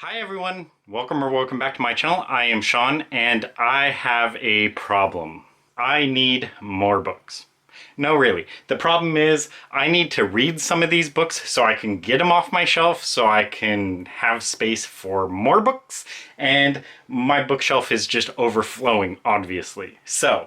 Hi everyone, welcome back to my channel. I am Sean and I have a problem. I need more books. No, really. The problem is I need to read some of these books so I can get them off my shelf so I can have space for more books, and my bookshelf is just overflowing, obviously. So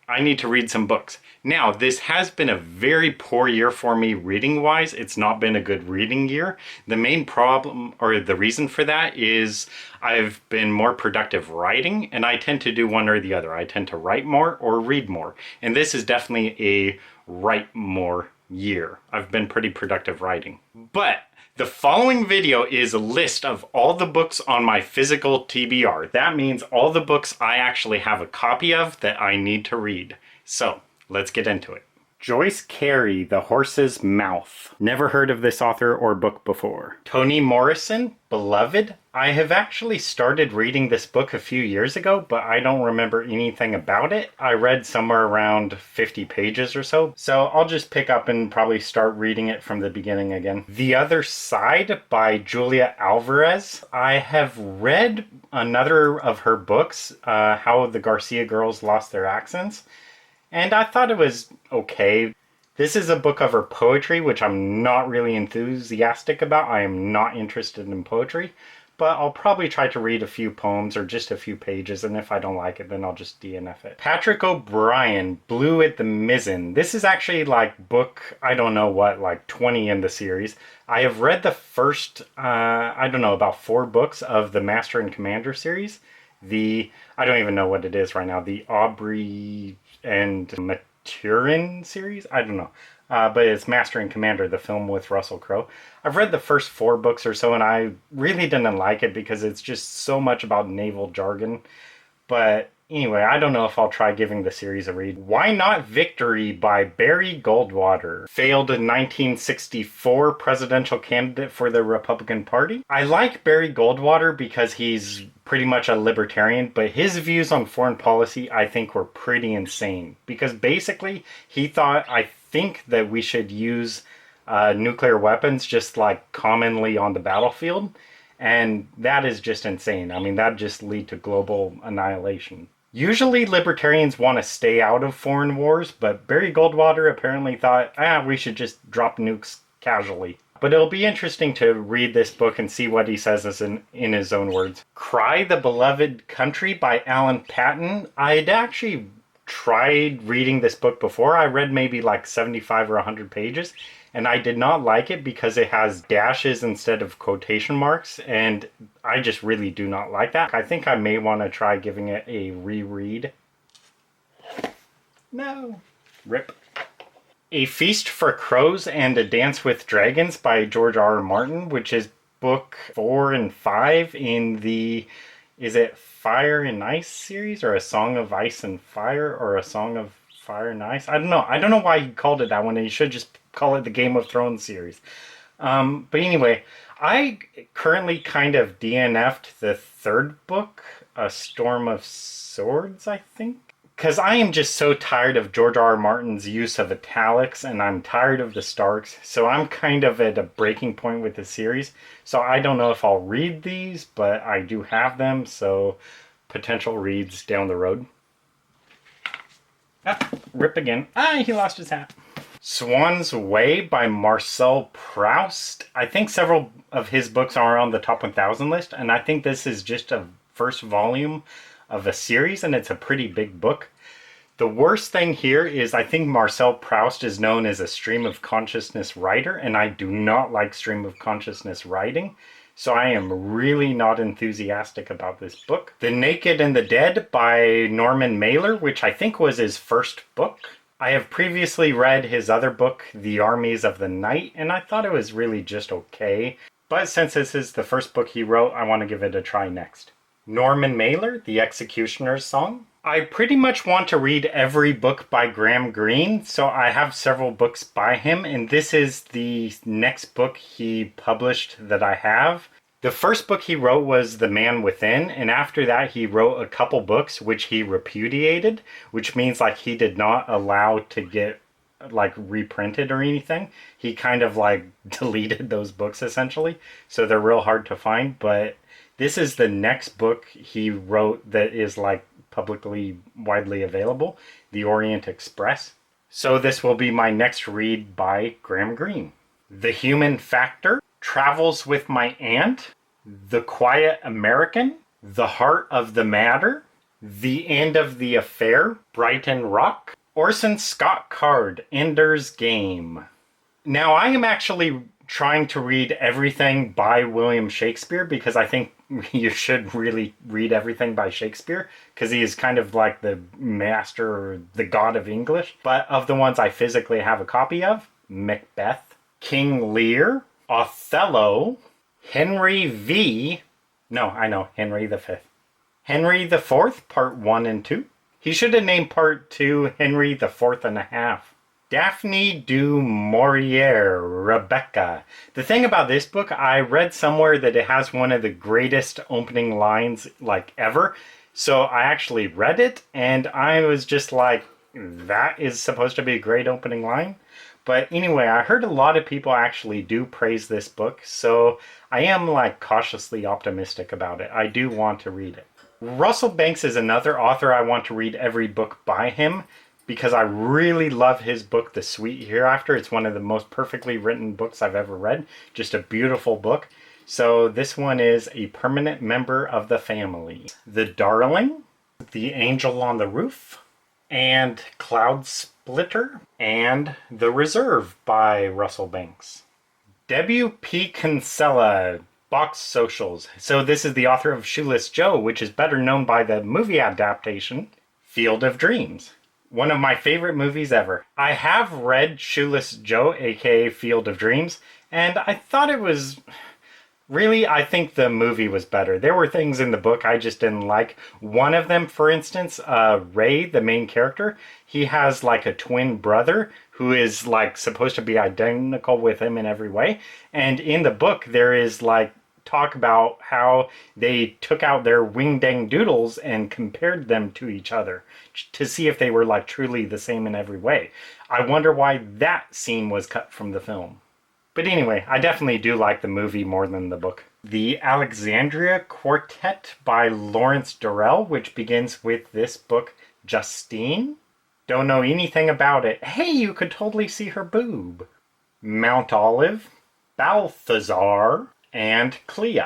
I need to read some books. Now, this has been a very poor year for me reading-wise. It's not been a good reading year. The main problem, or the reason for that, is I've been more productive writing, and I tend to do one or the other. I tend to write more or read more. And this is definitely a write more year. I've been pretty productive writing. But the following video is a list of all the books on my physical TBR. That means all the books I actually have a copy of that I need to read. So, let's get into it. Joyce Carey, The Horse's Mouth. Never heard of this author or book before. Toni Morrison, Beloved. I have actually started reading this book a few years ago, but I don't remember anything about it. I read somewhere around 50 pages or so, so I'll just pick up and probably start reading it from the beginning again. The Other Side by Julia Alvarez. I have read another of her books, How the Garcia Girls Lost Their Accents, and I thought it was okay. This is a book of her poetry, which I'm not really enthusiastic about. I am not interested in poetry, but I'll probably try to read a few poems or just a few pages, and if I don't like it, then I'll just DNF it. Patrick O'Brien, Blue at the Mizzen. This is actually like book, I don't know what, like 20 in the series. I have read the first, I don't know, about 4 books of the Master and Commander series. I don't even know what it is right now, the Aubrey and Maturin series? I don't know. But it's Master and Commander, the film with Russell Crowe. I've read the first 4 books or so, and I really didn't like it because it's just so much about naval jargon. But anyway, I don't know if I'll try giving the series a read. Why Not Victory by Barry Goldwater. Failed 1964 presidential candidate for the Republican Party. I like Barry Goldwater because he's pretty much a libertarian, but his views on foreign policy I think were pretty insane. Because basically, he thought, I think, that we should use nuclear weapons just like commonly on the battlefield. And that is just insane. I mean, that just lead to global annihilation. Usually libertarians want to stay out of foreign wars, but Barry Goldwater apparently thought, we should just drop nukes casually. But it'll be interesting to read this book and see what he says in his own words. Cry the Beloved Country by Alan Paton. I'd actually tried reading this book before. I read maybe like 75 or 100 pages, and I did not like it because it has dashes instead of quotation marks, and I just really do not like that. I think I may want to try giving it a reread. No. Rip. A Feast for Crows and a Dance with Dragons by George R.R. Martin, which is book 4 and 5 in the, is it Fire and Ice series, or A Song of Ice and Fire, or A Song of Fire and Ice? I don't know. I don't know why he called it that one. He should just call it the Game of Thrones series. But anyway, I currently kind of DNF'd the 3rd book, A Storm of Swords, I think. Because I am just so tired of George R.R. Martin's use of italics, and I'm tired of the Starks, so I'm kind of at a breaking point with the series. So I don't know if I'll read these, but I do have them, so potential reads down the road. Rip again. He lost his hat. Swan's Way by Marcel Proust. I think several of his books are on the top 1000 list, and I think this is just a first volume of a series, and it's a pretty big book. The worst thing here is I think Marcel Proust is known as a stream of consciousness writer, and I do not like stream of consciousness writing, so I am really not enthusiastic about this book. The Naked and the Dead by Norman Mailer, which I think was his first book. I have previously read his other book, The Armies of the Night, and I thought it was really just okay. But since this is the first book he wrote, I want to give it a try next. Norman Mailer, The Executioner's Song. I pretty much want to read every book by Graham Greene, so I have several books by him, and this is the next book he published that I have. The first book he wrote was The Man Within, and after that he wrote a couple books which he repudiated, which means like he did not allow to get like reprinted or anything. He kind of like deleted those books essentially, so they're real hard to find. But this is the next book he wrote that is like publicly widely available, The Orient Express. So this will be my next read by Graham Greene. The Human Factor, Travels with My Aunt, The Quiet American, The Heart of the Matter, The End of the Affair, Brighton Rock, Orson Scott Card, Ender's Game. Now, I am actually trying to read everything by William Shakespeare because I think you should really read everything by Shakespeare because he is kind of like the master or the god of English. But of the ones I physically have a copy of, Macbeth, King Lear, Othello, Henry V. No, I know, Henry V. Henry IV, Part 1 and 2. He should have named Part 2 Henry IV and a half. Daphne du Maurier, Rebecca. The thing about this book, I read somewhere that it has one of the greatest opening lines like ever. So I actually read it and I was just like, that is supposed to be a great opening line. But anyway, I heard a lot of people actually do praise this book, so I am like cautiously optimistic about it. I do want to read it. Russell Banks is another author I want to read every book by him because I really love his book, The Sweet Hereafter. It's one of the most perfectly written books I've ever read. Just a beautiful book. So this one is A Permanent Member of the Family. The Darling, The Angel on the Roof, and Cloud Splitter, and The Reserve by Russell Banks. W.P. Kinsella, Box Socials. So this is the author of Shoeless Joe, which is better known by the movie adaptation, Field of Dreams. One of my favorite movies ever. I have read Shoeless Joe, aka Field of Dreams, and I thought it was... Really, I think the movie was better. There were things in the book I just didn't like. One of them, for instance, Ray, the main character, he has like a twin brother who is like supposed to be identical with him in every way. And in the book, there is like talk about how they took out their wing dang doodles and compared them to each other to see if they were like truly the same in every way. I wonder why that scene was cut from the film. But anyway, I definitely do like the movie more than the book. The Alexandria Quartet by Lawrence Durrell, which begins with this book, Justine. Don't know anything about it. Hey, you could totally see her boob. Mount Olive, Balthazar, and Clea.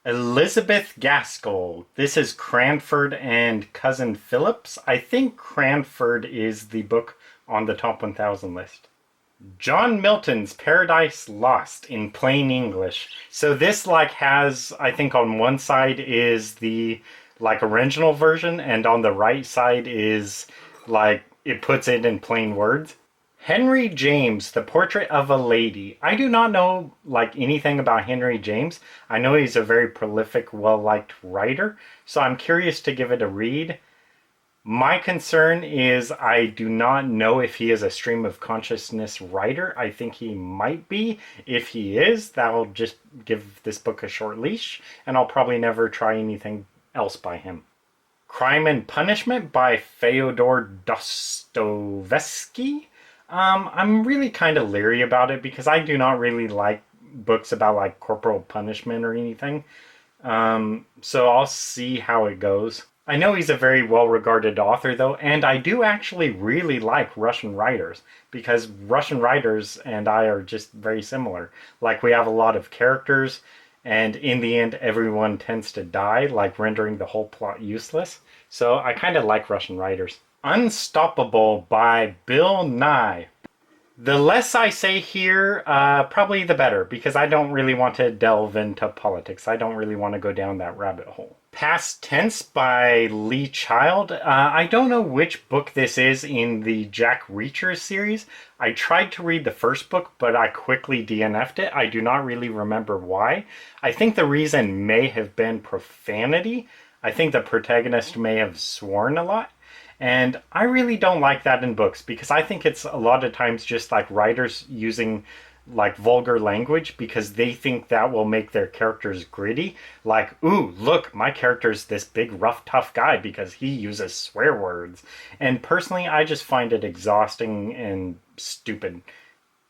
Elizabeth Gaskell. This is Cranford and Cousin Phillips. I think Cranford is the book on the top 1000 list. John Milton's Paradise Lost in plain English. So this like has, I think on one side is the like original version and on the right side is like it puts it in plain words. Henry James, The Portrait of a Lady. I do not know like anything about Henry James. I know he's a very prolific, well-liked writer, so I'm curious to give it a read. My concern is I do not know if he is a stream of consciousness writer. I think he might be. If he is, that'll just give this book a short leash, and I'll probably never try anything else by him. Crime and Punishment by Fyodor Dostoevsky. I'm really kind of leery about it because I do not really like books about like corporal punishment or anything. So I'll see how it goes. I know he's a very well-regarded author, though, and I do actually really like Russian writers, because Russian writers and I are just very similar. Like, we have a lot of characters, and in the end, everyone tends to die, like rendering the whole plot useless. So I kind of like Russian writers. Unstoppable by Bill Nye. The less I say here, probably the better, because I don't really want to delve into politics. I don't really want to go down that rabbit hole. Past Tense by Lee Child. I don't know which book this is in the Jack Reacher series. I tried to read the first book, but I quickly DNF'd it. I do not really remember why. I think the reason may have been profanity. I think the protagonist may have sworn a lot. And I really don't like that in books because I think it's a lot of times just like writers using like vulgar language because they think that will make their characters gritty. Like, ooh, look, my character's this big, rough, tough guy because he uses swear words. And personally, I just find it exhausting and stupid.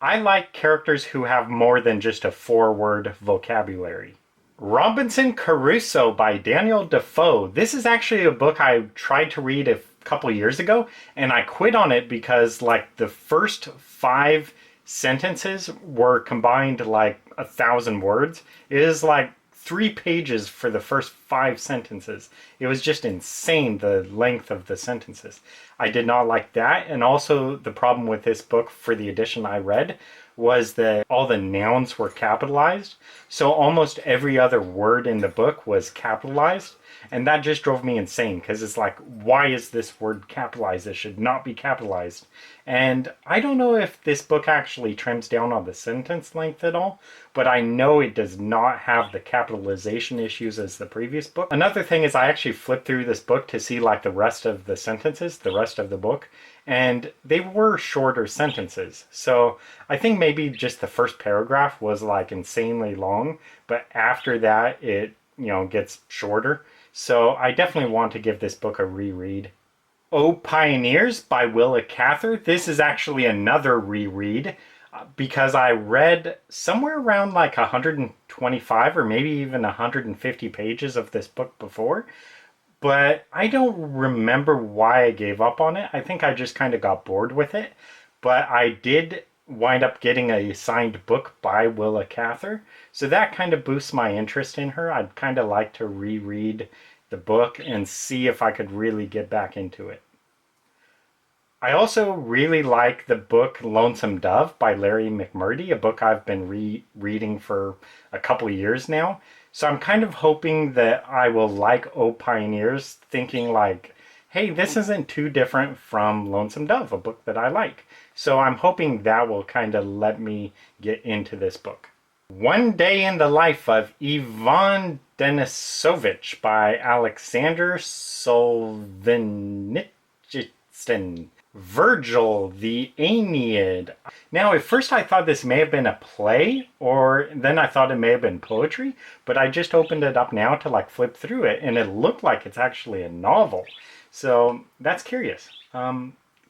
I like characters who have more than just a 4-word vocabulary. Robinson Crusoe by Daniel Defoe. This is actually a book I tried to read a couple years ago, and I quit on it because like the first 5 sentences were combined like 1,000 words. It is like 3 pages for the first 5 sentences. It was just insane, the length of the sentences. I did not like that, and also the problem with this book for the edition I read was that all the nouns were capitalized. So almost every other word in the book was capitalized. And that just drove me insane because it's like, why is this word capitalized? It should not be capitalized. And I don't know if this book actually trims down on the sentence length at all, but I know it does not have the capitalization issues as the previous book. Another thing is I actually flipped through this book to see like the rest of the sentences, the rest of the book, and they were shorter sentences. So I think maybe just the first paragraph was like insanely long, but after that it, gets shorter. So I definitely want to give this book a reread. Oh Pioneers by Willa Cather. This is actually another reread because I read somewhere around like 125 or maybe even 150 pages of this book before. But I don't remember why I gave up on it. I think I just kind of got bored with it. But I did wind up getting a signed book by Willa Cather. So that kind of boosts my interest in her. I'd kind of like to reread the book and see if I could really get back into it. I also really like the book Lonesome Dove by Larry McMurtry, a book I've been reading for a couple of years now. So I'm kind of hoping that I will like Oh Pioneers, thinking like, hey, this isn't too different from Lonesome Dove, a book that I like. So I'm hoping that will kind of let me get into this book. One Day in the Life of Ivan Denisovich by Alexander Solzhenitsyn. Virgil, the Aeneid. Now, at first I thought this may have been a play, or then I thought it may have been poetry, but I just opened it up now to like flip through it, and it looked like it's actually a novel. So that's curious.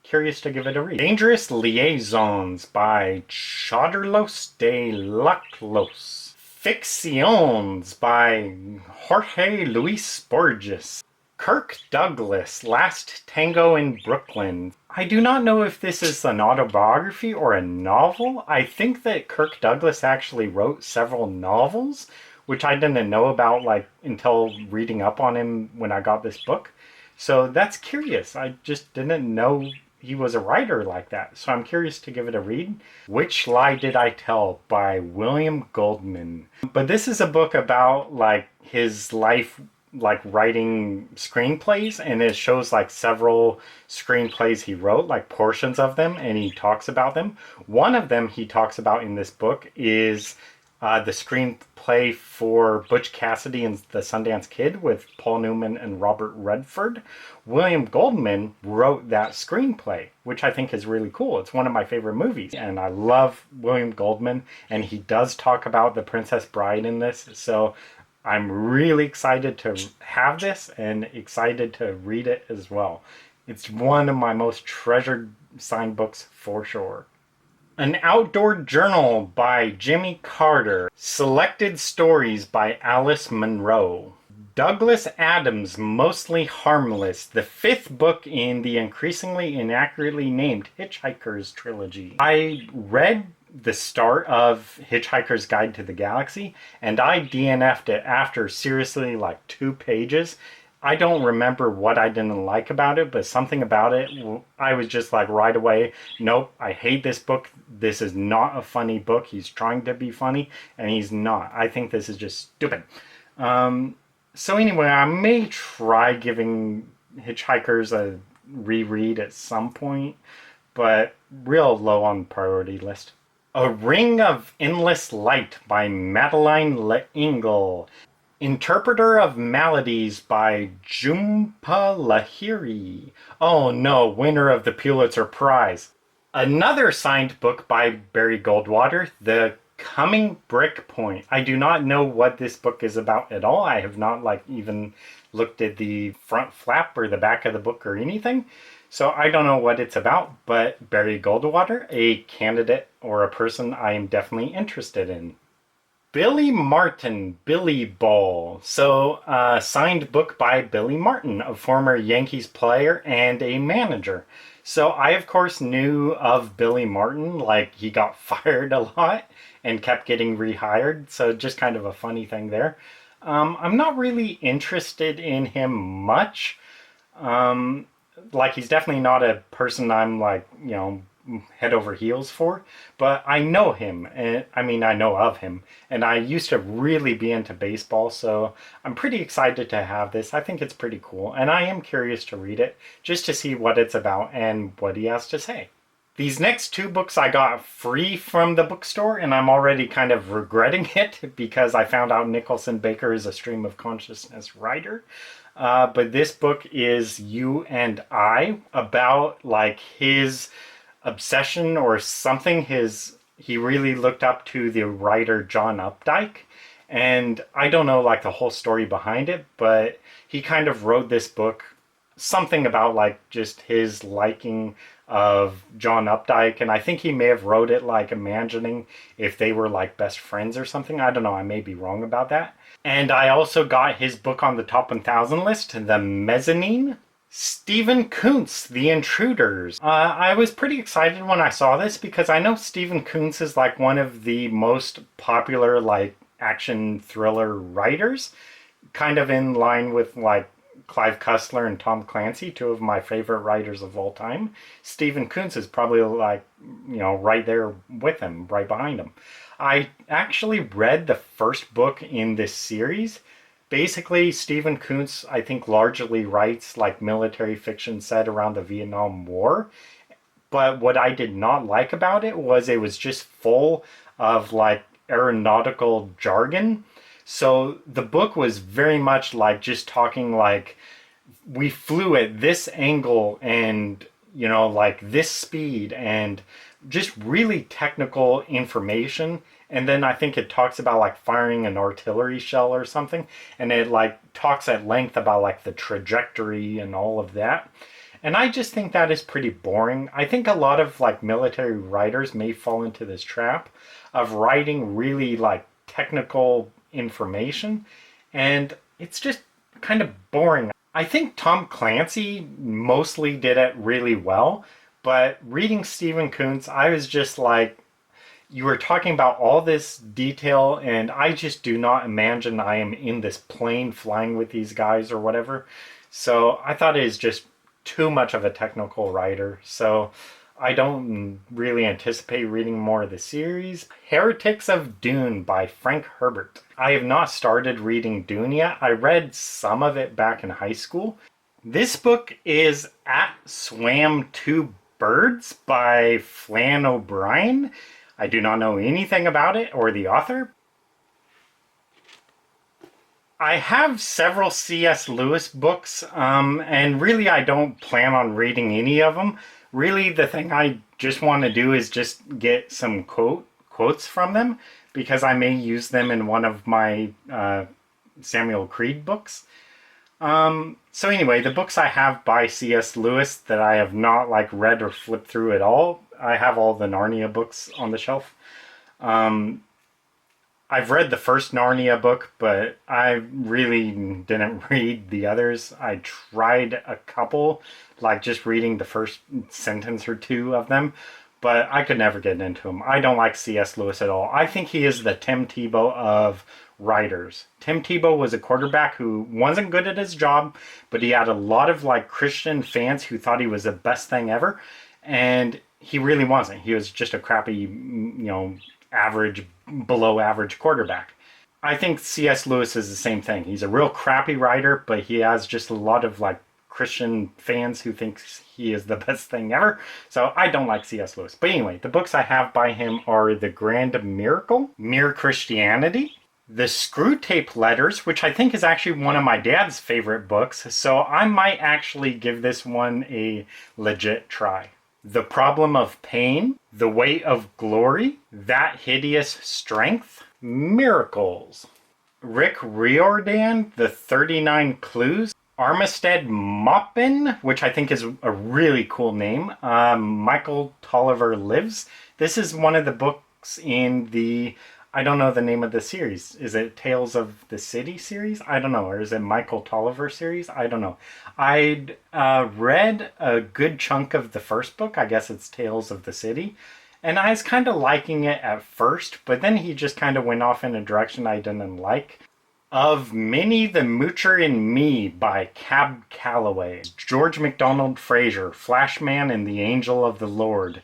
Curious to give it a read. Dangerous Liaisons by Choderlos de Laclos. Ficciones by Jorge Luis Borges. Kirk Douglas, Last Tango in Brooklyn. I do not know if this is an autobiography or a novel. I think that Kirk Douglas actually wrote several novels, which I didn't know about like until reading up on him when I got this book. So that's curious. I just didn't know he was a writer like that. So I'm curious to give it a read. Which Lie Did I Tell by William Goldman. But this is a book about like his life like writing screenplays, and it shows like several screenplays he wrote, like portions of them, and he talks about them. One of them he talks about in this book is the screenplay for Butch Cassidy and the Sundance Kid with Paul Newman and Robert Redford. William Goldman wrote that screenplay, which I think is really cool. It's one of my favorite movies, and I love William Goldman, and he does talk about The Princess Bride in this, so I'm really excited to have this and excited to read it as well. It's one of my most treasured signed books for sure. An Outdoor Journal by Jimmy Carter. Selected Stories by Alice Munro. Douglas Adams' Mostly Harmless, the 5th book in the increasingly inaccurately named Hitchhiker's trilogy. I read the start of Hitchhiker's Guide to the Galaxy, and I DNF'd it after seriously like 2 pages. I don't remember what I didn't like about it, but something about it, I was just like right away, nope, I hate this book. This is not a funny book. He's trying to be funny, and he's not. I think this is just stupid. So anyway, I may try giving Hitchhikers a reread at some point, but real low on the priority list. A Ring of Endless Light by Madeline L'Engle. Interpreter of Maladies by Jhumpa Lahiri. Oh no, winner of the Pulitzer Prize. Another signed book by Barry Goldwater, The Coming Brick Point. I do not know what this book is about at all. I have not like even looked at the front flap or the back of the book or anything. So I don't know what it's about, but Barry Goldwater, a candidate or a person I am definitely interested in. Billy Martin, Billy Ball. So, signed book by Billy Martin, a former Yankees player and a manager. So, I of course knew of Billy Martin, like he got fired a lot and kept getting rehired. So, just kind of a funny thing there. I'm not really interested in him much. Like, he's definitely not a person I'm like, head over heels for, but I know him, and I mean I know of him, and I used to really be into baseball, so I'm pretty excited to have this. I think it's pretty cool, and I am curious to read it just to see what it's about and what he has to say. These next two books I got free from the bookstore, and I'm already kind of regretting it because I found out Nicholson Baker is a stream of consciousness writer. But this book is You and I, about like his obsession or something. He really looked up to the writer John Updike, and I don't know like the whole story behind it, but he kind of wrote this book something about like just his liking of John Updike, and I think he may have wrote it like imagining if they were like best friends or something. I don't know, I may be wrong about that. And I also got his book on the top 1000 list, The Mezzanine. Stephen Kuntz, The Intruders. I was pretty excited when I saw this because I know Stephen Kuntz is like one of the most popular like action thriller writers, kind of in line with like Clive Cussler and Tom Clancy, two of my favorite writers of all time. Stephen Kuntz is probably like, right there with him, right behind him. I actually read the first book in this series. Basically, Stephen Kuntz, I think, largely writes like military fiction set around the Vietnam War. But what I did not like about it was just full of like aeronautical jargon. So the book was very much like just talking like we flew at this angle and, like this speed, and just really technical information. And then I think it talks about like firing an artillery shell or something, and it like talks at length about like the trajectory and all of that. And I just think that is pretty boring. I think a lot of like military writers may fall into this trap of writing really like technical information, and it's just kind of boring. I think Tom Clancy mostly did it really well, but reading Stephen Kuntz, I was just like, you were talking about all this detail, and I just do not imagine I am in this plane flying with these guys or whatever. So I thought it is just too much of a technical writer. So I don't really anticipate reading more of the series. Heretics of Dune by Frank Herbert. I have not started reading Dune yet. I read some of it back in high school. This book is At Swam Two Birds by Flann O'Brien. I do not know anything about it or the author. I have several C.S. Lewis books, and really I don't plan on reading any of them. Really, the thing I just want to do is just get some quotes from them, because I may use them in one of my Samuel Creed books. So anyway, the books I have by C.S. Lewis that I have not like read or flipped through at all, I have all the Narnia books on the shelf. I've read the first Narnia book, but I really didn't read the others. I tried a couple, like just reading the first sentence or two of them, but I could never get into them. I don't like C.S. Lewis at all. I think he is the Tim Tebow of writers. Tim Tebow was a quarterback who wasn't good at his job, but he had a lot of like Christian fans who thought he was the best thing ever, and he really wasn't. He was just a crappy, average, below average quarterback. I think C.S. Lewis is the same thing. He's a real crappy writer, but he has just a lot of like Christian fans who thinks he is the best thing ever. So I don't like C.S. Lewis. But anyway, the books I have by him are The Grand Miracle, Mere Christianity, The Screwtape Letters, which I think is actually one of my dad's favorite books. So I might actually give this one a legit try. The Problem of Pain, The Weight of Glory, That Hideous Strength, Miracles, Rick Riordan, The 39 Clues, Armistead Maupin, which I think is a really cool name. Michael Tolliver Lives. This is one of the books in the, I don't know the name of the series. Is it Tales of the City series? I don't know. Or is it Michael Tolliver series? I don't know. I'd read a good chunk of the first book. I guess it's Tales of the City. And I was kind of liking it at first, but then he just kind of went off in a direction I didn't like. Of Minnie the Moocher and Me by Cab Calloway. George MacDonald Fraser, Flashman and the Angel of the Lord.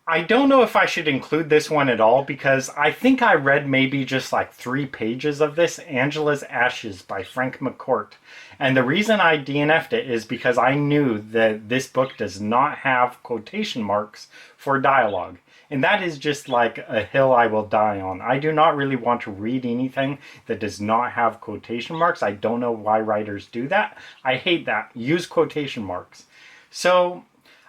I don't know if I should include this one at all because I think I read maybe just like 3 pages of this, Angela's Ashes by Frank McCourt. And the reason I DNF'd it is because I knew that this book does not have quotation marks for dialogue. And that is just like a hill I will die on. I do not really want to read anything that does not have quotation marks. I don't know why writers do that. I hate that. Use quotation marks. So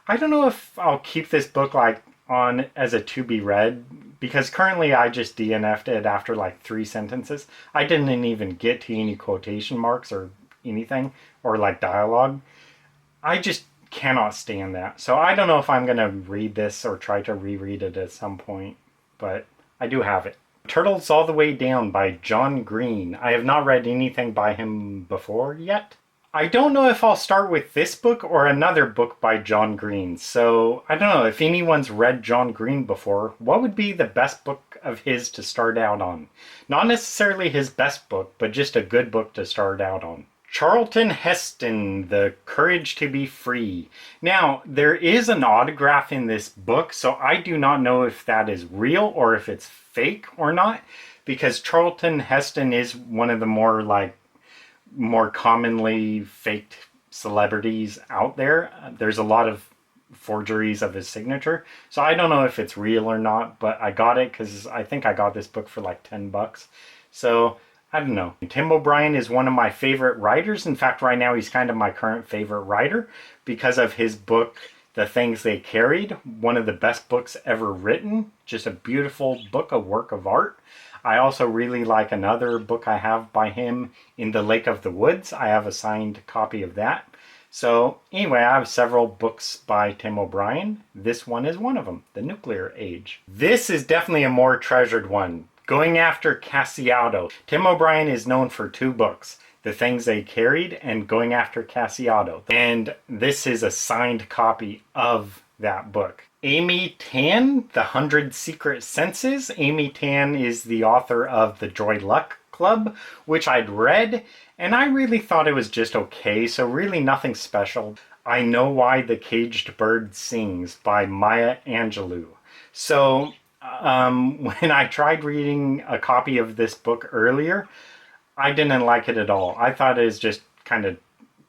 I don't know if I'll keep this book like on as a to be read because currently I just DNF'd it after like 3 sentences. I didn't even get to any quotation marks or anything or like dialogue. I just cannot stand that. So I don't know if I'm going to read this or try to reread it at some point, but I do have it. Turtles All the Way Down by John Green. I have not read anything by him before yet. I don't know if I'll start with this book or another book by John Green. So I don't know if anyone's read John Green before. What would be the best book of his to start out on? Not necessarily his best book, but just a good book to start out on. Charlton Heston, The Courage to be Free. Now, there is an autograph in this book, so I do not know if that is real or if it's fake or not, because Charlton Heston is one of the more commonly faked celebrities out there. There's a lot of forgeries of his signature, so I don't know if it's real or not, but I got it because I think I got this book for like $10. So I don't know. Tim O'Brien is one of my favorite writers. In fact, right now he's kind of my current favorite writer because of his book, The Things They Carried. One of the best books ever written. Just a beautiful book, a work of art. I also really like another book I have by him, In the Lake of the Woods. I have a signed copy of that. So anyway, I have several books by Tim O'Brien. This one is one of them, The Nuclear Age. This is definitely a more treasured one. Going After Cassiado. Tim O'Brien is known for 2 books, The Things They Carried and Going After Cassiado. And this is a signed copy of that book. Amy Tan, The 100 Secret Senses. Amy Tan is the author of The Joy Luck Club, which I'd read, and I really thought it was just okay, so really nothing special. I Know Why the Caged Bird Sings by Maya Angelou. So when I tried reading a copy of this book earlier, I didn't like it at all. I thought it was just kind of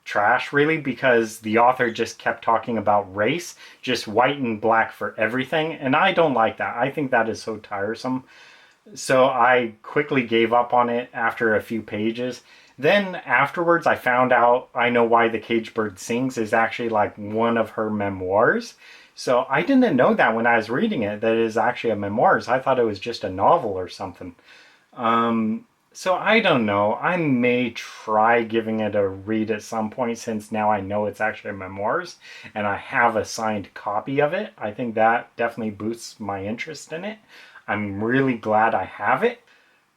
trash, really, because the author just kept talking about race, just white and black for everything, and I don't like that. I think that is so tiresome. So I quickly gave up on it after a few pages. Then afterwards, I found out I Know Why the Caged Bird Sings is actually like one of her memoirs. So I didn't know that when I was reading it, that it is actually a memoirs. I thought it was just a novel or something. So I don't know. I may try giving it a read at some point since now I know it's actually a memoirs and I have a signed copy of it. I think that definitely boosts my interest in it. I'm really glad I have it.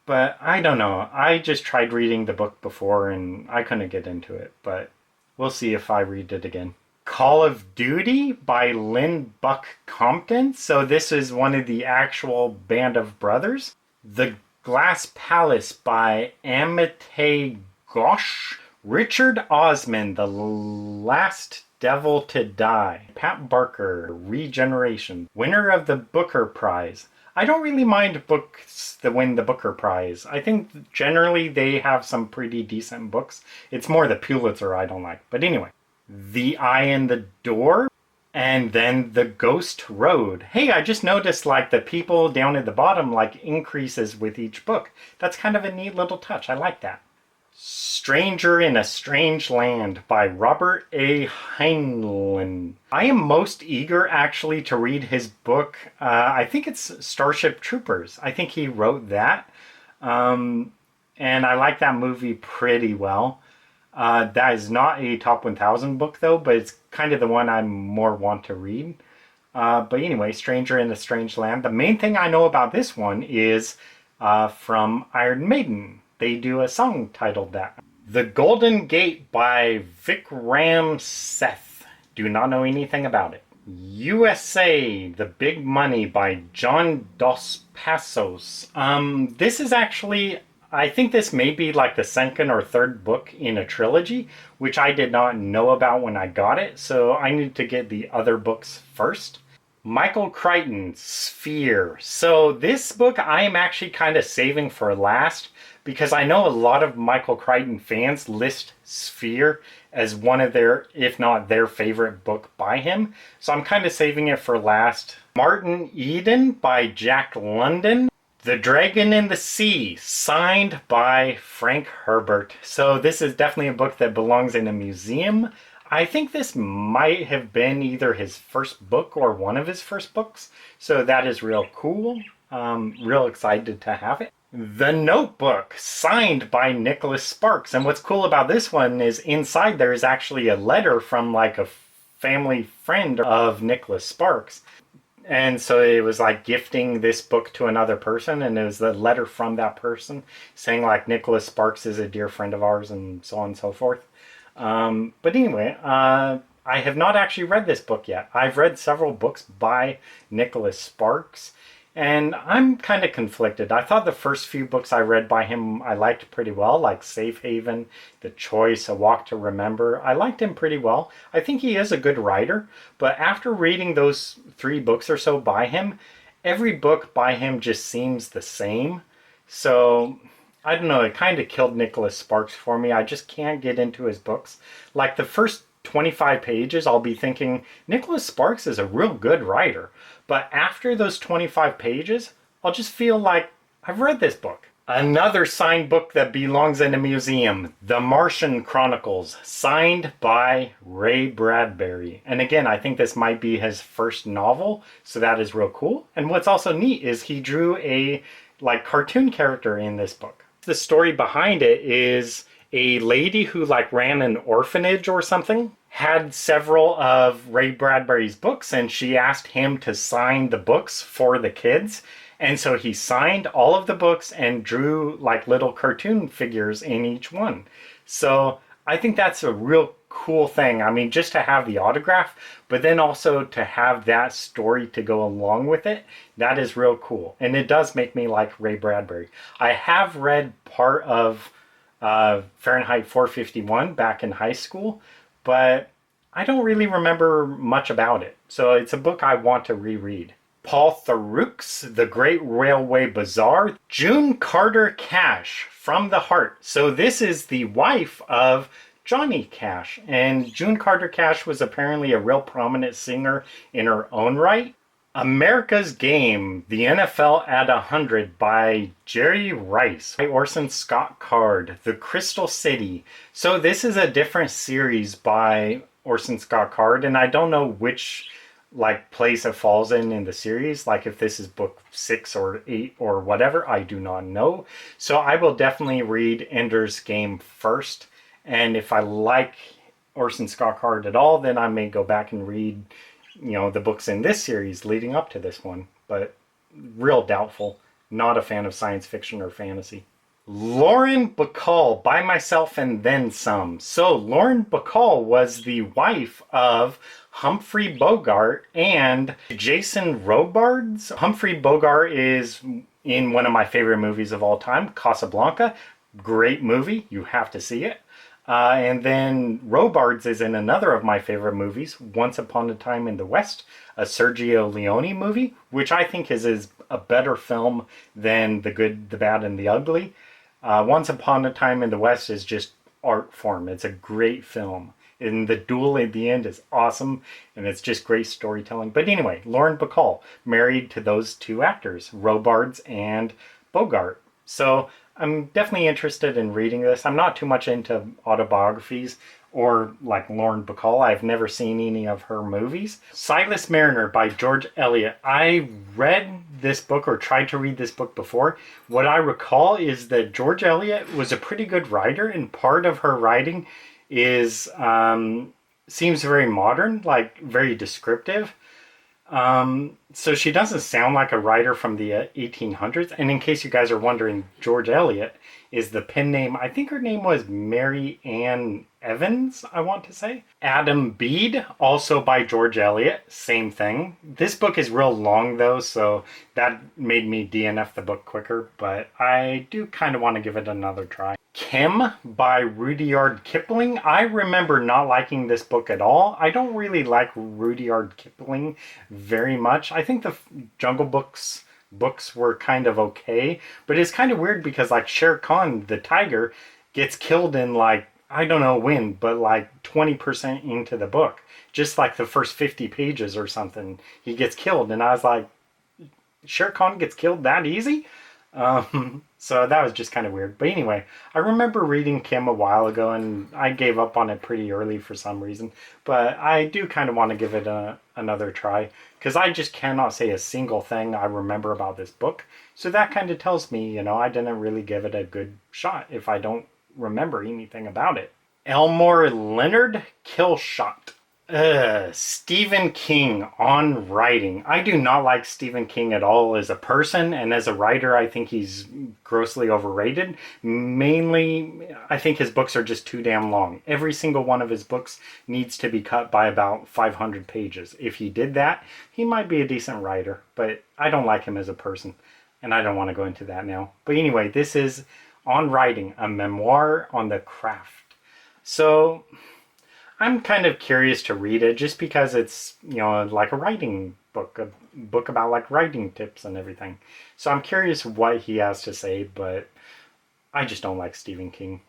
But I don't know. I just tried reading the book before and I couldn't get into it. But we'll see if I read it again. Call of Duty by Lynn Buck Compton. So this is one of the actual band of brothers. The Glass Palace by Amitae Ghosh. Richard Osman, The Last Devil to Die. Pat Barker, Regeneration. Winner of the Booker Prize. I don't really mind books that win the Booker Prize. I think generally they have some pretty decent books. It's more the Pulitzer I don't like. But anyway. The Eye in the Door, and then The Ghost Road. Hey, I just noticed like the people down at the bottom like increases with each book. That's kind of a neat little touch. I like that. Stranger in a Strange Land by Robert A. Heinlein. I am most eager actually to read his book. I think it's Starship Troopers. I think he wrote that. And I like that movie pretty well. That is not a top 1000 book though, but it's kind of the one I more want to read. But anyway, Stranger in a Strange Land. The main thing I know about this one is from Iron Maiden. They do a song titled that. The Golden Gate by Vikram Seth. Do not know anything about it. USA, The Big Money by John Dos Passos. This is actually, I think this may be like the second or third book in a trilogy, which I did not know about when I got it, so I need to get the other books first. Michael Crichton, Sphere. So this book I am actually kind of saving for last because I know a lot of Michael Crichton fans list Sphere as one of their, if not their favorite book by him. So I'm kind of saving it for last. Martin Eden by Jack London. The Dragon in the Sea, signed by Frank Herbert. So this is definitely a book that belongs in a museum. I think this might have been either his first book or one of his first books. So that is real cool. Real excited to have it. The Notebook, signed by Nicholas Sparks. And what's cool about this one is inside there is actually a letter from like a family friend of Nicholas Sparks. And so it was like gifting this book to another person, and it was the letter from that person saying like Nicholas Sparks is a dear friend of ours and so on and so forth. But anyway, I have not actually read this book yet. I've read several books by Nicholas Sparks, and I'm kind of conflicted. I thought the first few books I read by him I liked pretty well, like Safe Haven, The Choice, A Walk to Remember. I liked him pretty well. I think he is a good writer, but after reading those 3 books or so by him, every book by him just seems the same. So I don't know, it kind of killed Nicholas Sparks for me. I just can't get into his books. Like the first 25 pages, I'll be thinking, Nicholas Sparks is a real good writer. But after those 25 pages, I'll just feel like I've read this book. Another signed book that belongs in a museum, The Martian Chronicles, signed by Ray Bradbury. And again, I think this might be his first novel, so that is real cool. And what's also neat is he drew a like cartoon character in this book. The story behind it is a lady who like ran an orphanage or something, had several of Ray Bradbury's books, and she asked him to sign the books for the kids. And so he signed all of the books and drew like little cartoon figures in each one. So I think that's a real cool thing. I mean, just to have the autograph, but then also to have that story to go along with it, that is real cool. And it does make me like Ray Bradbury. I have read part of Fahrenheit 451 back in high school, but I don't really remember much about it. So it's a book I want to reread. Paul Therouk's The Great Railway Bazaar, June Carter Cash, From the Heart. So this is the wife of Johnny Cash, and June Carter Cash was apparently a real prominent singer in her own right. America's Game, The NFL at 100 by Jerry Rice, by Orson Scott Card, The Crystal City. So this is a different series by Orson Scott Card, and I don't know which like place it falls in the series, like if this is book 6 or 8 or whatever, I do not know. So I will definitely read Ender's Game first, and if I like Orson Scott Card at all, then I may go back and read, you know, the books in this series leading up to this one, but real doubtful. Not a fan of science fiction or fantasy. Lauren Bacall, By Myself and Then Some. So Lauren Bacall was the wife of Humphrey Bogart and Jason Robards. Humphrey Bogart is in one of my favorite movies of all time, Casablanca. Great movie. You have to see it. And then Robards is in another of my favorite movies, Once Upon a Time in the West, a Sergio Leone movie, which I think is a better film than The Good, the Bad, and the Ugly. Once Upon a Time in the West is just art form. It's a great film. And the duel at the end is awesome, and it's just great storytelling. But anyway, Lauren Bacall, married to those two actors, Robards and Bogart. So I'm definitely interested in reading this. I'm not too much into autobiographies or like Lauren Bacall. I've never seen any of her movies. Silas Mariner by George Eliot. I read this book or tried to read this book before. What I recall is that George Eliot was a pretty good writer, and part of her writing is seems very modern, like very descriptive. So she doesn't sound like a writer from the 1800s. And in case you guys are wondering, George Eliot is the pen name. I think her name was Mary Ann Evans, I want to say. Adam Bede, also by George Eliot, same thing. This book is real long though, so that made me DNF the book quicker, but I do kind of want to give it another try. Kim by Rudyard Kipling. I remember not liking this book at all. I don't really like Rudyard Kipling very much. I think the Jungle books were kind of okay, but it's kind of weird because like Shere Khan, the tiger, gets killed in like, I don't know when, but like 20% into the book. Just like the first 50 pages or something, he gets killed. And I was like, Shere Khan gets killed that easy? So that was just kind of weird. But anyway, I remember reading Kim a while ago and I gave up on it pretty early for some reason. But I do kind of want to give it another try because I just cannot say a single thing I remember about this book. So that kind of tells me, I didn't really give it a good shot if I don't remember anything about it. Elmore Leonard, Kill Shot. Stephen King on writing. I do not like Stephen King at all as a person, and as a writer, I think he's grossly overrated. Mainly, I think his books are just too damn long. Every single one of his books needs to be cut by about 500 pages. If he did that, he might be a decent writer, but I don't like him as a person, and I don't want to go into that now. But anyway, this is On Writing, a memoir on the craft. So I'm kind of curious to read it just because it's, like a writing book, a book about like writing tips and everything. So I'm curious what he has to say, but I just don't like Stephen King.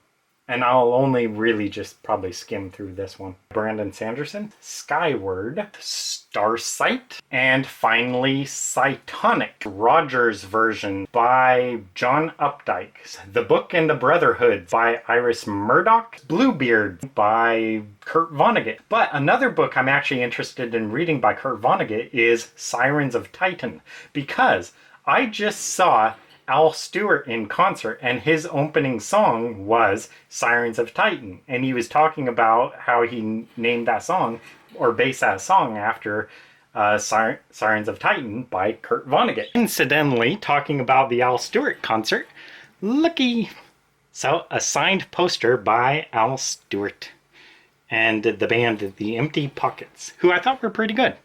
And I'll only really just probably skim through this one. Brandon Sanderson, Skyward, Starsight, and finally Cytonic, Rogers version by John Updike. The Book and the Brotherhood by Iris Murdoch, Bluebeard by Kurt Vonnegut. But another book I'm actually interested in reading by Kurt Vonnegut is Sirens of Titan, because I just saw Al Stewart in concert, and his opening song was Sirens of Titan. And he was talking about how he named that song, or based that song after Sirens of Titan by Kurt Vonnegut. Incidentally, talking about the Al Stewart concert, looky! So, a signed poster by Al Stewart and the band The Empty Pockets, who I thought were pretty good.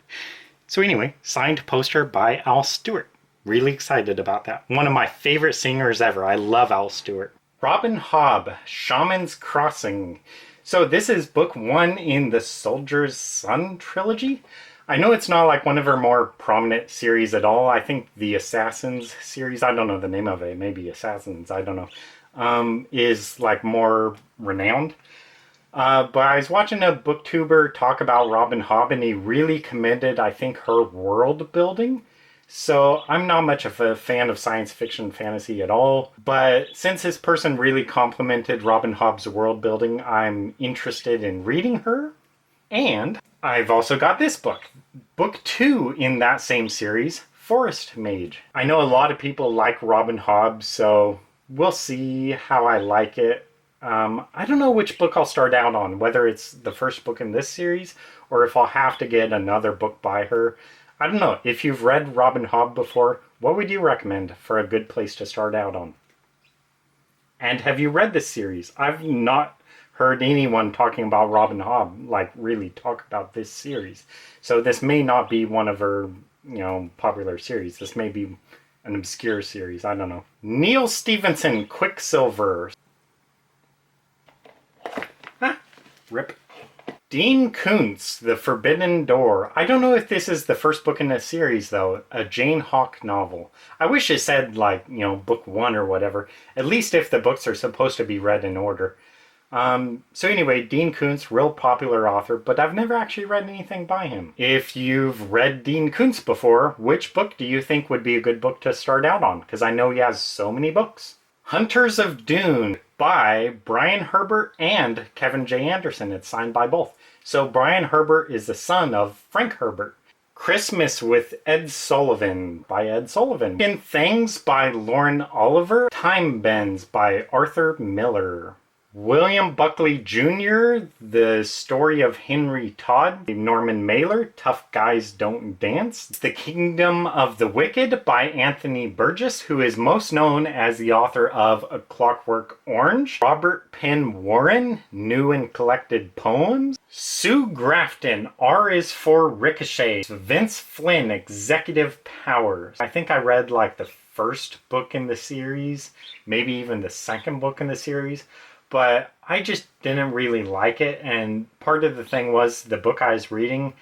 So anyway, signed poster by Al Stewart. Really excited about that. One of my favorite singers ever. I love Al Stewart. Robin Hobb, Shaman's Crossing. So this is book 1 in the Soldier's Son trilogy. I know it's not like one of her more prominent series at all. I think the Assassins series, I don't know the name of it, maybe Assassins, I don't know, is like more renowned. But I was watching a booktuber talk about Robin Hobb, and he really commended, I think, her world building. So I'm not much of a fan of science fiction fantasy at all, but since this person really complimented Robin Hobb's world building, I'm interested in reading her. And I've also got this book, book 2 in that same series, Forest Mage. I know a lot of people like Robin Hobb, so we'll see how I like it. I don't know which book I'll start out on, whether it's the first book in this series or if I'll have to get another book by her. I don't know, if you've read Robin Hobb before, what would you recommend for a good place to start out on? And have you read this series? I've not heard anyone talking about Robin Hobb, like really talk about this series. So this may not be one of her, popular series. This may be an obscure series, I don't know. Neil Stephenson, Quicksilver. Rip. Dean Koontz, The Forbidden Door. I don't know if this is the first book in the series, though. A Jane Hawk novel. I wish it said, book 1 or whatever. At least if the books are supposed to be read in order. So anyway, Dean Koontz, real popular author, but I've never actually read anything by him. If you've read Dean Koontz before, which book do you think would be a good book to start out on? Because I know he has so many books. Hunters of Dune by Brian Herbert and Kevin J. Anderson. It's signed by both. So Brian Herbert is the son of Frank Herbert. Christmas with Ed Sullivan by Ed Sullivan. In Things by Lauren Oliver. Time Bends by Arthur Miller. William Buckley Jr., The Story of Henry Todd, Norman Mailer, Tough Guys Don't Dance. The Kingdom of the Wicked by Anthony Burgess, who is most known as the author of A Clockwork Orange. Robert Penn Warren, New and Collected Poems. Sue Grafton, R is for Ricochet. Vince Flynn, Executive Powers. I think I read like the first book in the series, maybe even the second book in the series. But I just didn't really like it, and part of the thing was the book I was reading,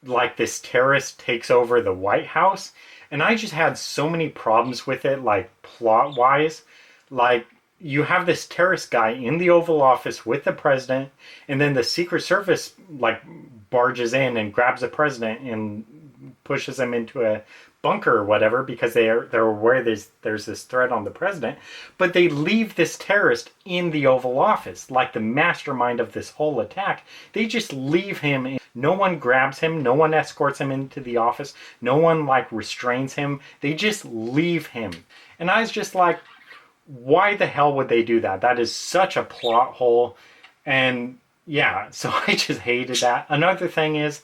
like this terrorist takes over the White House, and I just had so many problems with it, like plot-wise. Like, you have this terrorist guy in the Oval Office with the president, and then the Secret Service, like, barges in and grabs the president and pushes him into a bunker or whatever because they're aware there's this threat on the president, but they leave this terrorist in the Oval Office, like the mastermind of this whole attack. They just leave him in. No one grabs him, no one escorts him into the office, no one like restrains him. They just leave him. And I was just like, why the hell would they do that? That is such a plot hole. And yeah, so I just hated that. Another thing is,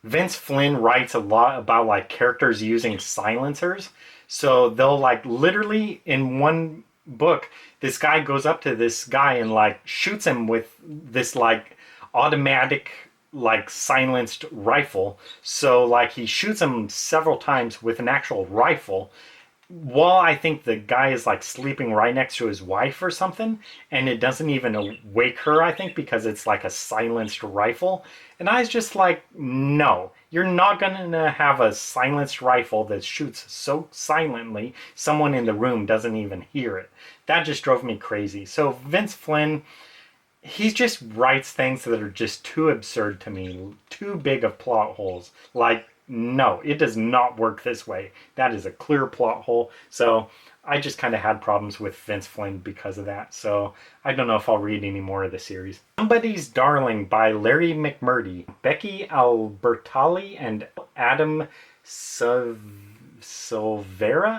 Vince Flynn writes a lot about like characters using silencers. So they'll like literally in one book, this guy goes up to this guy and like shoots him with this like automatic like silenced rifle. So like he shoots him several times with an actual rifle, while I think the guy is like sleeping right next to his wife or something, and it doesn't even wake her, I think, because it's like a silenced rifle. And I was just like, no, you're not gonna have a silenced rifle that shoots so silently someone in the room doesn't even hear it. That just drove me crazy. So Vince Flynn, he just writes things that are just too absurd to me, too big of plot holes. Like, no, it does not work this way. That is a clear plot hole. So I just kind of had problems with Vince Flynn because of that. So I don't know if I'll read any more of the series. Somebody's Darling by Larry McMurdy, Becky Albertalli, and Adam Silvera,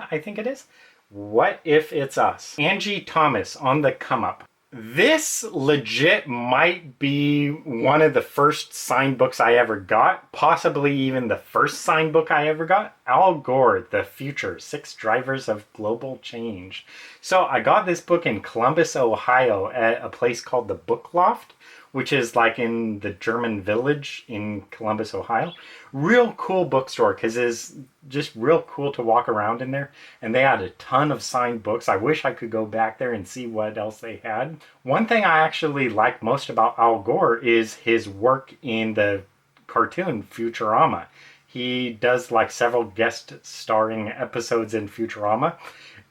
I think it is. What If It's Us? Angie Thomas on the come up. This legit might be one of the first signed books I ever got, possibly even the first signed book I ever got. Al Gore, The Future, 6 Drivers of Global Change. So I got this book in Columbus, Ohio at a place called the Book Loft, which is like in the German village in Columbus, Ohio. Real cool bookstore because it's just real cool to walk around in there. And they had a ton of signed books. I wish I could go back there and see what else they had. One thing I actually like most about Al Gore is his work in the cartoon Futurama. He does like several guest starring episodes in Futurama.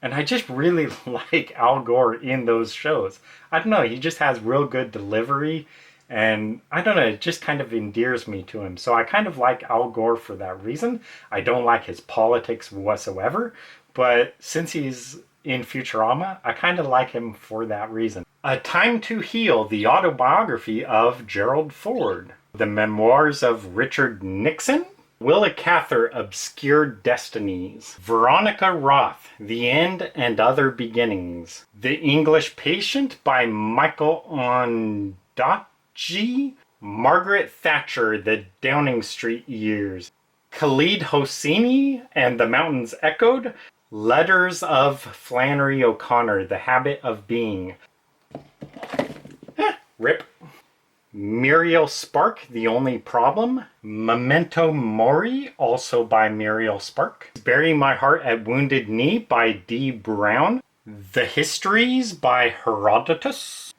And I just really like Al Gore in those shows. I don't know, he just has real good delivery. And I don't know, it just kind of endears me to him. So I kind of like Al Gore for that reason. I don't like his politics whatsoever. But since he's in Futurama, I kind of like him for that reason. A Time to Heal, the autobiography of Gerald Ford. The Memoirs of Richard Nixon. Willa Cather, Obscure Destinies. Veronica Roth, The End and Other Beginnings. The English Patient by Michael Ondaatje. Margaret Thatcher, The Downing Street Years. Khalid Hosseini and the Mountains Echoed. Letters of Flannery O'Connor, The Habit of Being. Rip. Muriel Spark, The Only Problem. Memento Mori, also by Muriel Spark. Bury My Heart at Wounded Knee by D. Brown. The Histories by Herodotus.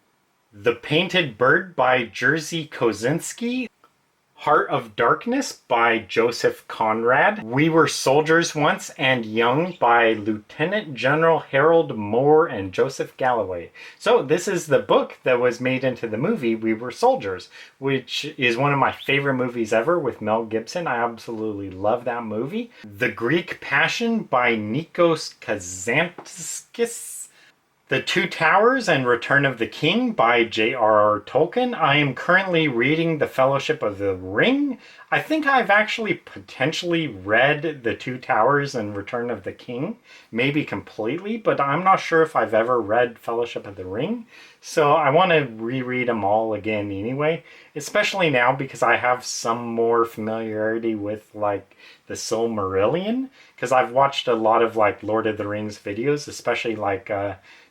The Painted Bird by Jerzy Kosinski. Heart of Darkness by Joseph Conrad. We Were Soldiers Once and Young by Lieutenant General Harold Moore and Joseph Galloway. So this is the book that was made into the movie We Were Soldiers, which is one of my favorite movies ever with Mel Gibson. I absolutely love that movie. The Greek Passion by Nikos Kazantzakis. The Two Towers and Return of the King by J.R.R. Tolkien. I am currently reading The Fellowship of the Ring. I think I've actually potentially read The Two Towers and Return of the King, maybe completely, but I'm not sure if I've ever read Fellowship of the Ring. So I want to reread them all again anyway, especially now because I have some more familiarity with like the Silmarillion, because I've watched a lot of like Lord of the Rings videos, especially like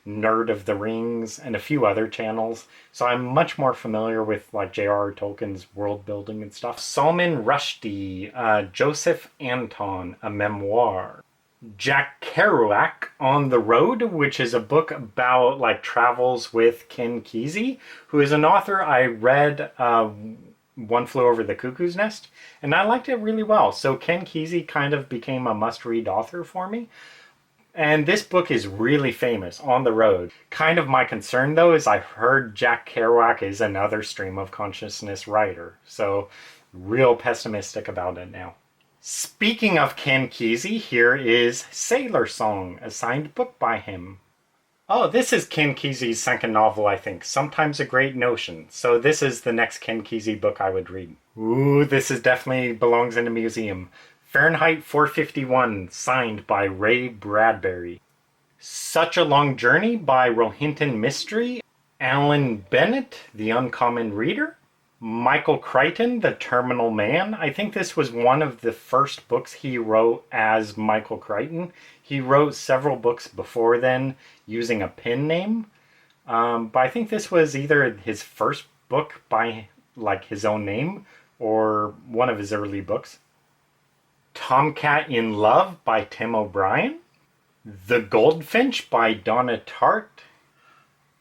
Nerd of the Rings and a few other channels, so I'm much more familiar with like J.R.R. Tolkien's world building and stuff. Salman Rushdie, Joseph Anton, a memoir. Jack Kerouac, On the Road, which is a book about like travels with Ken Kesey, who is an author I read One Flew Over the Cuckoo's Nest, and I liked it really well. So Ken Kesey kind of became a must-read author for me. And this book is really famous, On the Road. Kind of my concern, though, is I've heard Jack Kerouac is another stream of consciousness writer. So, real pessimistic about it now. Speaking of Ken Kesey, here is Sailor Song, a signed book by him. Oh, this is Ken Kesey's second novel, I think. Sometimes a Great Notion. So this is the next Ken Kesey book I would read. Ooh, this is definitely belongs in a museum. Fahrenheit 451, signed by Ray Bradbury. Such a Long Journey by Rohinton Mistry. Alan Bennett, The Uncommon Reader. Michael Crichton, The Terminal Man. I think this was one of the first books he wrote as Michael Crichton. He wrote several books before then using a pen name. But I think this was either his first book by like his own name or one of his early books. Tomcat in Love by Tim O'Brien. The Goldfinch by Donna Tartt.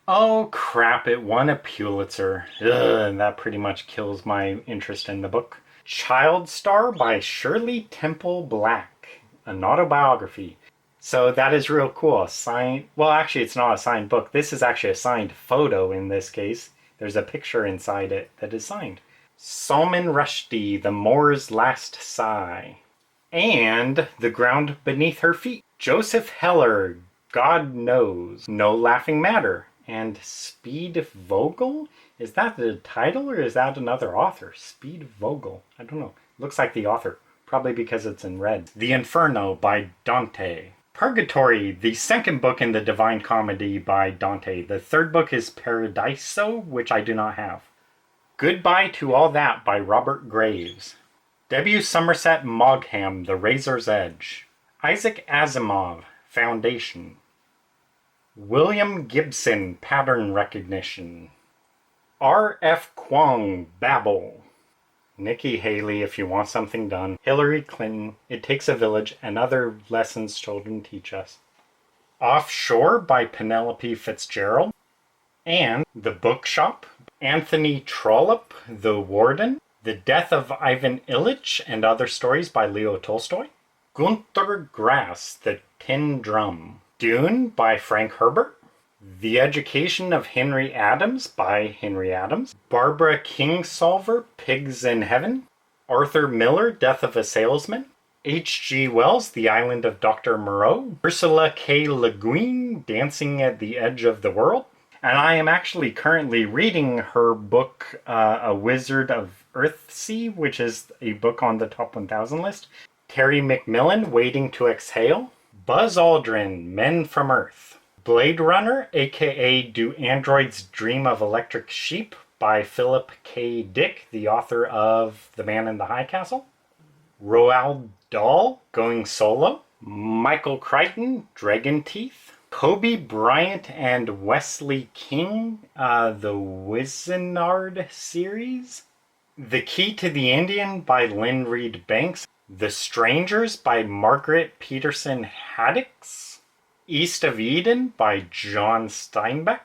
Oh crap, it won a Pulitzer. Ugh, and that pretty much kills my interest in the book. Child Star by Shirley Temple Black. An autobiography. So that is real cool. Well, actually it's not a signed book. This is actually a signed photo in this case. There's a picture inside it that is signed. Salman Rushdie, The Moor's Last Sigh. And The Ground Beneath Her Feet. Joseph Heller, God Knows, No Laughing Matter. And Speed Vogel? Is that the title or is that another author? Speed Vogel. I don't know. Looks like the author. Probably because it's in red. The Inferno by Dante. Purgatory, the second book in the Divine Comedy by Dante. The third book is Paradiso, which I do not have. Goodbye to All That by Robert Graves. W. Somerset Maugham, The Razor's Edge. Isaac Asimov, Foundation. William Gibson, Pattern Recognition. R. F. Kuang, Babel. Nikki Haley, If You Want Something Done. Hillary Clinton, It Takes a Village, and Other Lessons Children Teach Us. Offshore by Penelope Fitzgerald. And The Bookshop. Anthony Trollope, The Warden. The Death of Ivan Ilyich and Other Stories by Leo Tolstoy. Gunter Grass, The Tin Drum. Dune by Frank Herbert. The Education of Henry Adams by Henry Adams. Barbara Kingsolver, Pigs in Heaven. Arthur Miller, Death of a Salesman. H.G. Wells, The Island of Dr. Moreau. Ursula K. Le Guin, Dancing at the Edge of the World. And I am actually currently reading her book, A Wizard of Earthsea, which is a book on the top 1000 list. Terry McMillan, Waiting to Exhale. Buzz Aldrin, Men from Earth. Blade Runner, aka Do Androids Dream of Electric Sheep by Philip K. Dick, the author of The Man in the High Castle. Roald Dahl, Going Solo. Michael Crichton, Dragon Teeth. Kobe Bryant and Wesley King, the Wizenard series. The Key to the Indian by Lynn Reed Banks. The Strangers by Margaret Peterson Haddix. East of Eden by John Steinbeck.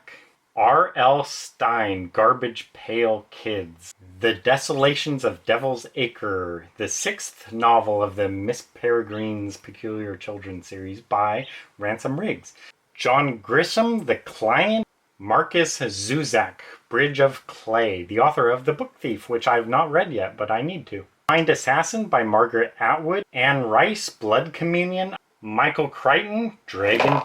R.L. Stein, Garbage Pail Kids. The Desolations of Devil's Acre, the sixth novel of the Miss Peregrine's Peculiar Children series by Ransom Riggs. John Grisham, The Client. Marcus Zuzak, Bridge of Clay, the author of The Book Thief, which I have not read yet, but I need to. Blind Assassin by Margaret Atwood. Anne Rice, Blood Communion. Michael Crichton, Dragon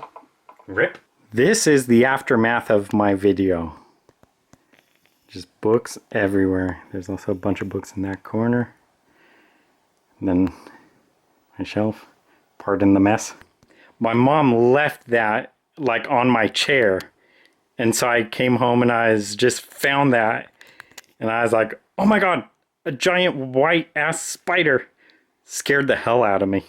Rip. This is the aftermath of my video. Just books everywhere. There's also a bunch of books in that corner. And then my shelf. Pardon the mess. My mom left that like on my chair. And so I came home and just found that. And I was like, oh my God, a giant white ass spider. Scared the hell out of me.